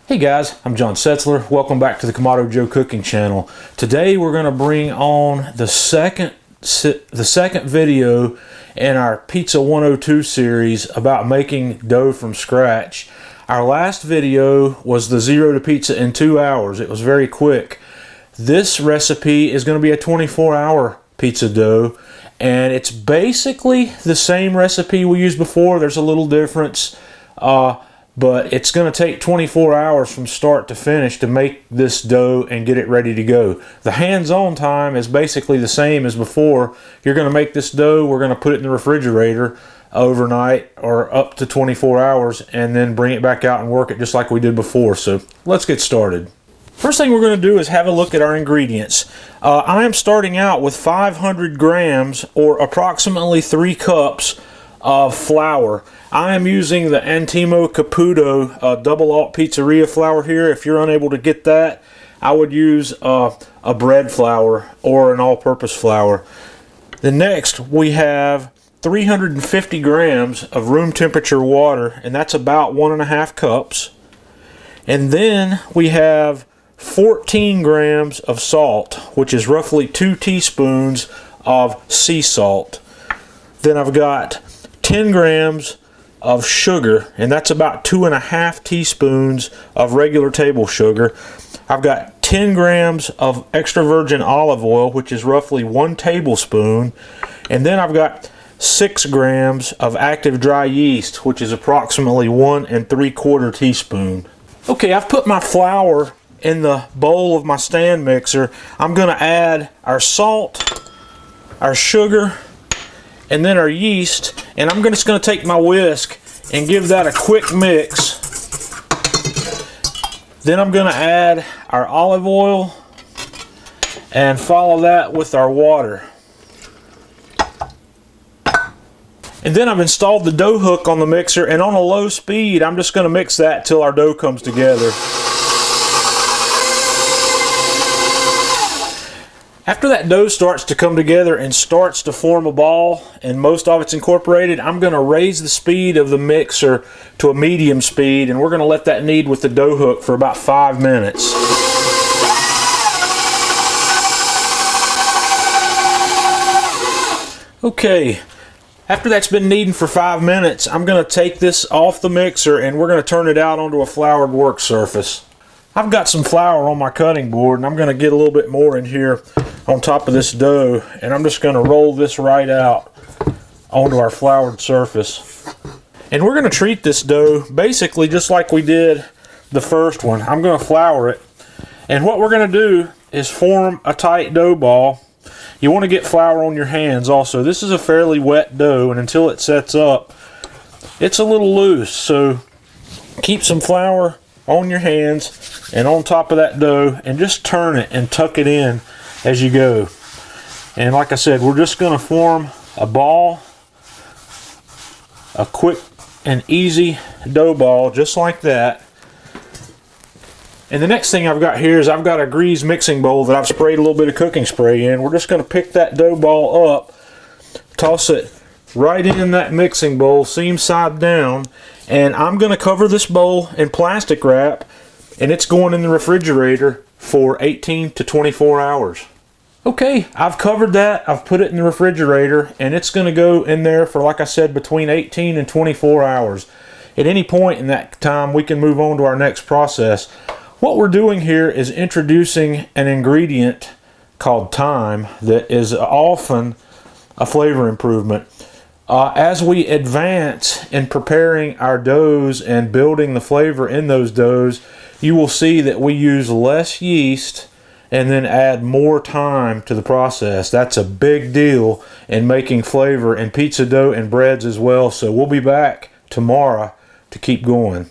Hey guys, I'm John Setzler. Welcome back to the Kamado Joe cooking channel. Today we're going to bring on the second video in our Pizza 102 series about making dough from scratch. Our last video was the 0 to pizza in 2 hours. It was very quick. This recipe is going to be a 24-hour pizza dough, and it's basically the same recipe we used before. There's a little difference. But it's going to take 24 hours from start to finish to make this dough and get it ready to go. The hands-on time is basically the same as before. You're going to make this dough, we're going to put it in the refrigerator overnight or up to 24 hours and then bring it back out and work it just like we did before. So let's get started. First thing we're going to do is have a look at our ingredients. I am starting out with 500 grams or approximately 3 cups of flour. I am using the Antimo Caputo double alt pizzeria flour here. If you're unable to get that, I would use a bread flour or an all-purpose flour. Then next we have 350 grams of room temperature water, and that's about 1.5 cups. And then we have 14 grams of salt, which is roughly 2 teaspoons of sea salt. Then I've got 10 grams of sugar, and that's about 2.5 teaspoons of regular table sugar. I've got 10 grams of extra virgin olive oil, which is roughly 1 tablespoon. And then I've got 6 grams of active dry yeast, which is approximately 1 3/4 teaspoon. Okay, I've put my flour in the bowl of my stand mixer. I'm going to add our salt, our sugar, and then our yeast, and I'm just going to take my whisk and give that a quick mix. Then I'm going to add our olive oil and follow that with our water. And then I've installed the dough hook on the mixer, and on a low speed I'm just going to mix that till our dough comes together. After that dough starts to come together and starts to form a ball and most of it's incorporated, I'm going to raise the speed of the mixer to a medium speed, and we're going to let that knead with the dough hook for about 5 minutes. Okay, after that's been kneading for 5 minutes, I'm going to take this off the mixer and we're going to turn it out onto a floured work surface. I've got some flour on my cutting board, and I'm going to get a little bit more in here on top of this dough, and I'm just going to roll this right out onto our floured surface. And we're going to treat this dough basically just like we did the first one. I'm going to flour it, and what we're going to do is form a tight dough ball. You want to get flour on your hands also. This is a fairly wet dough, and until it sets up, it's a little loose, so keep some flour on your hands and on top of that dough, and just turn it and tuck it in as you go. And like I said, we're just going to form a ball, a quick and easy dough ball just like that. And the next thing I've got here is I've got a grease mixing bowl that I've sprayed a little bit of cooking spray in. We're just going to pick that dough ball up, toss it right in that mixing bowl, seam side down, and I'm going to cover this bowl in plastic wrap, and it's going in the refrigerator for 18 to 24 hours. Okay, I've covered that, I've put it in the refrigerator, and it's going to go in there for, like I said, between 18 and 24 hours. At any point in that time, we can move on to our next process. What we're doing here is introducing an ingredient called thyme that is often a flavor improvement. As we advance in preparing our doughs and building the flavor in those doughs, you will see that we use less yeast and then add more thyme to the process. That's a big deal in making flavor in pizza dough and breads as well. So we'll be back tomorrow to keep going.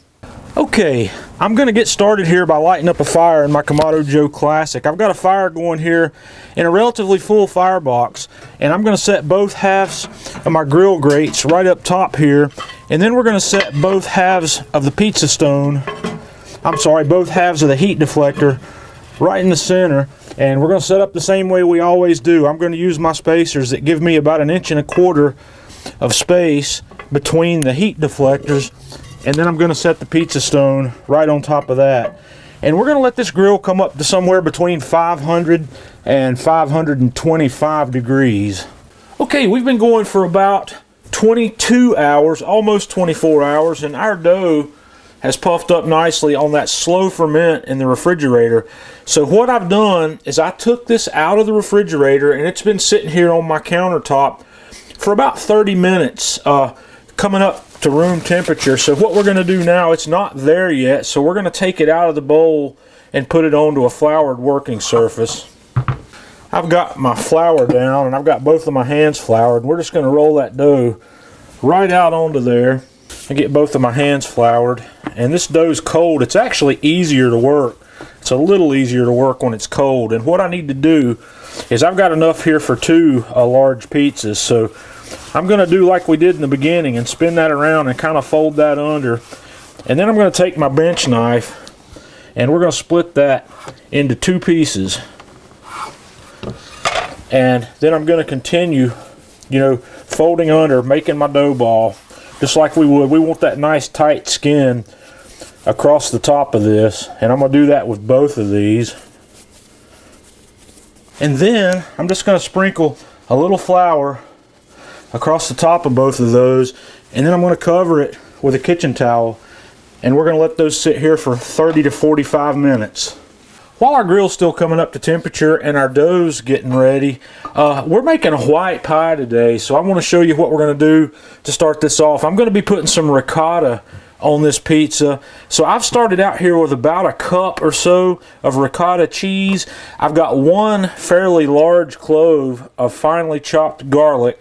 Okay, I'm going to get started here by lighting up a fire in my Kamado Joe Classic. I've got a fire going here in a relatively full firebox, and I'm going to set both halves of my grill grates right up top here, and then we're going to set both halves of the pizza stone, both halves of the heat deflector right in the center, and we're going to set up the same way we always do. I'm going to use my spacers that give me about 1 1/4 inches of space between the heat deflectors, And then I'm going to set the pizza stone right on top of that. And we're going to let this grill come up to somewhere between 500 and 525 degrees. Okay, we've been going for about 22 hours, almost 24 hours, and our dough has puffed up nicely on that slow ferment in the refrigerator. So what I've done is I took this out of the refrigerator, and it's been sitting here on my countertop for about 30 minutes, coming up to room temperature. So what we're going to do now, it's not there yet, so we're going to take it out of the bowl and put it onto a floured working surface. I've got my flour down, and I've got both of my hands floured. We're just going to roll that dough right out onto there and get both of my hands floured. And this dough's cold. It's actually easier to work. It's a little easier to work when it's cold. And what I need to do is I've got enough here for 2 large pizzas. So I'm going to do like we did in the beginning and spin that around and kind of fold that under. And then I'm going to take my bench knife and we're going to split that into 2 pieces. And then I'm going to continue, folding under, making my dough ball, just like we would. We want that nice tight skin across the top of this, and I'm going to do that with both of these. And then I'm just going to sprinkle a little flour across the top of both of those, and then I'm going to cover it with a kitchen towel, and we're going to let those sit here for 30 to 45 minutes. While our grill's still coming up to temperature and our dough's getting ready, we're making a white pie today, so I want to show you what we're going to do to start this off. I'm going to be putting some ricotta on this pizza. So I've started out here with about a cup or so of ricotta cheese. I've got 1 fairly large clove of finely chopped garlic,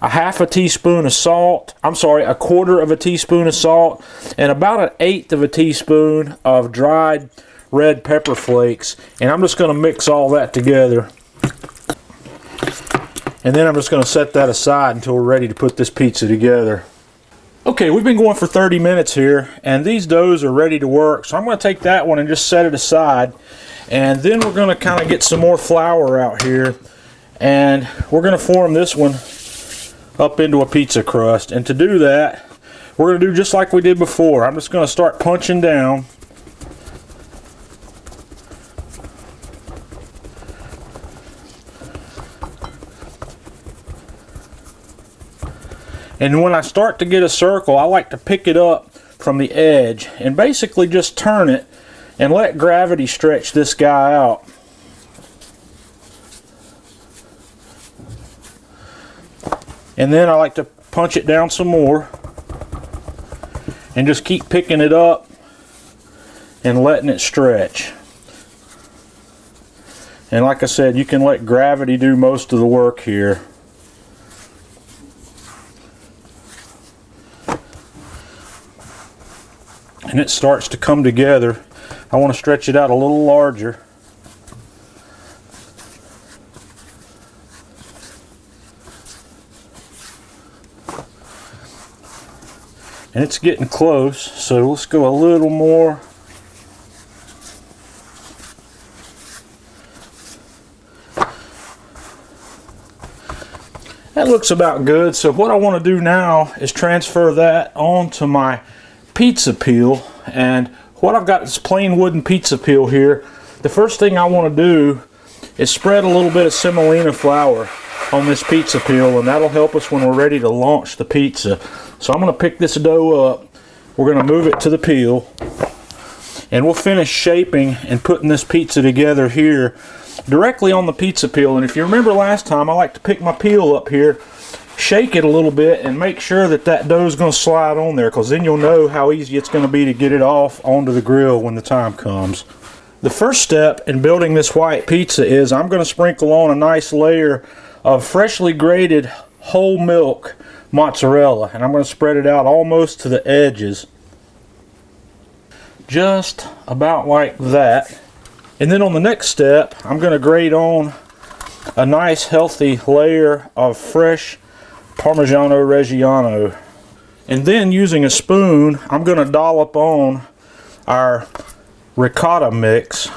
a half a teaspoon of salt, a 1/4 of a teaspoon of salt, and about 1/8 of a teaspoon of dried red pepper flakes. And I'm just going to mix all that together. And then I'm just going to set that aside until we're ready to put this pizza together. Okay, we've been going for 30 minutes here, and these doughs are ready to work. So I'm going to take that one and just set it aside. And then we're going to kind of get some more flour out here. And we're going to form this one up into a pizza crust. And to do that, we're going to do just like we did before. I'm just going to start punching down. And when I start to get a circle, I like to pick it up from the edge and basically just turn it and let gravity stretch this guy out. And then I like to punch it down some more and just keep picking it up and letting it stretch. And like I said, you can let gravity do most of the work here. And it starts to come together. I want to stretch it out a little larger. And it's getting close, so let's go a little more. That looks about good. So what I want to do now is transfer that onto my pizza peel. And what I've got is plain wooden pizza peel here. The first thing I want to do is spread a little bit of semolina flour on this pizza peel, and that'll help us when we're ready to launch the pizza. So I'm going to pick this dough up, we're going to move it to the peel, and we'll finish shaping and putting this pizza together here directly on the pizza peel. And if you remember last time, I like to pick my peel up here, shake it a little bit, and make sure that that dough is going to slide on there, because then you'll know how easy it's going to be to get it off onto the grill when the time comes. The first step in building this white pizza is I'm going to sprinkle on a nice layer of freshly grated whole milk mozzarella, and I'm going to spread it out almost to the edges, just about like that. And then on the next step, I'm going to grate on a nice healthy layer of fresh Parmigiano Reggiano. And then using a spoon, I'm going to dollop on our ricotta mix.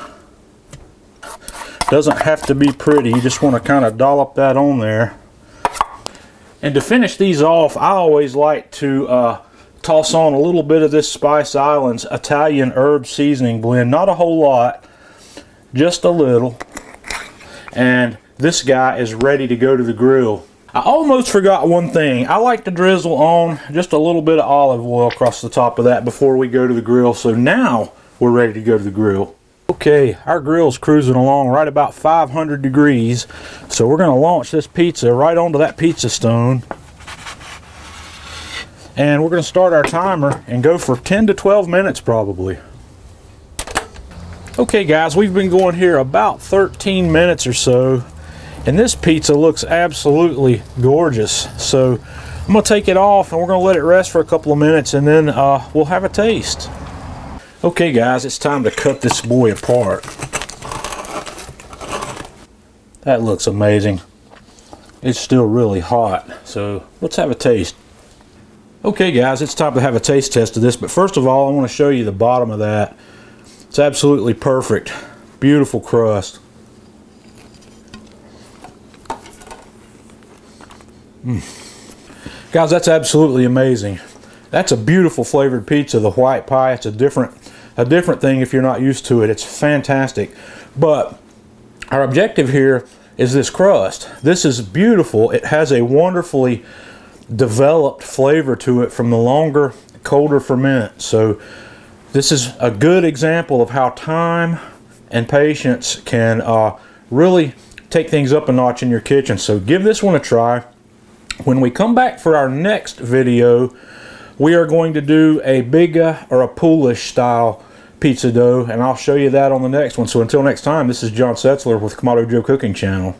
Doesn't have to be pretty, you just want to kind of dollop that on there. And to finish these off, I always like to toss on a little bit of this Spice Islands Italian herb seasoning blend. Not a whole lot, just a little. And this guy is ready to go to the grill. I almost forgot one thing. I like to drizzle on just a little bit of olive oil across the top of that before we go to the grill. So now we're ready to go to the grill. Okay, our grill's cruising along right about 500 degrees. So we're going to launch this pizza right onto that pizza stone. And we're going to start our timer and go for 10 to 12 minutes probably. Okay guys, we've been going here about 13 minutes or so. And this pizza looks absolutely gorgeous. So I'm going to take it off and we're going to let it rest for a couple of minutes, and then we'll have a taste. Okay guys, it's time to cut this boy apart. That looks amazing. It's still really hot, so let's have a taste. Okay guys, it's time to have a taste test of this, but first of all I want to show you the bottom of that. It's absolutely perfect. Beautiful crust. Guys, that's absolutely amazing. That's a beautiful flavored pizza. The white pie, it's a different thing if you're not used to it. It's fantastic. But our objective here is this crust. This is beautiful. It has a wonderfully developed flavor to it from the longer, colder ferment. So this is a good example of how time and patience can really take things up a notch in your kitchen. So give this one a try. When we come back for our next video, we are going to do a biga or a Polish style pizza dough, and I'll show you that on the next one. So until next time, this is John Setzler with Kamado Joe Cooking Channel.